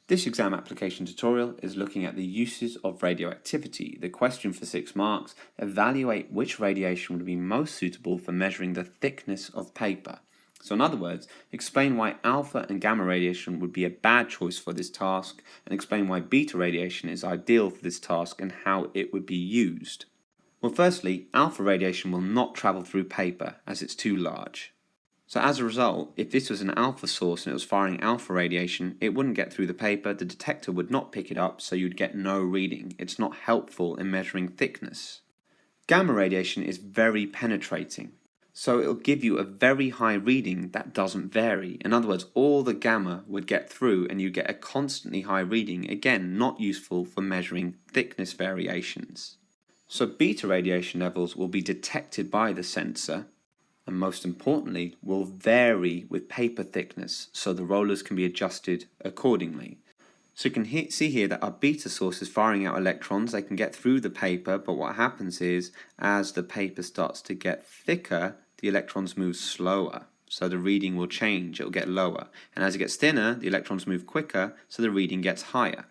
This exam application tutorial is looking at the uses of radioactivity. The question for 6 marks: evaluate which radiation would be most suitable for measuring the thickness of paper. So in other words, explain why alpha and gamma radiation would be a bad choice for this task, and explain why beta radiation is ideal for this task and how it would be used. Well, firstly, alpha radiation will not travel through paper as it's too large. So as a result, if this was an alpha source and it was firing alpha radiation, it wouldn't get through the paper, the detector would not pick it up, so you'd get no reading. It's not helpful in measuring thickness. Gamma radiation is very penetrating, so it'll give you a very high reading that doesn't vary. In other words, all the gamma would get through and you get a constantly high reading, again not useful for measuring thickness variations. So beta radiation levels will be detected by the sensor, and most importantly, will vary with paper thickness, so the rollers can be adjusted accordingly. So you can see here that our beta source is firing out electrons. They can get through the paper, but what happens is, as the paper starts to get thicker, the electrons move slower, so the reading will change, it will get lower. And as it gets thinner, the electrons move quicker, so the reading gets higher.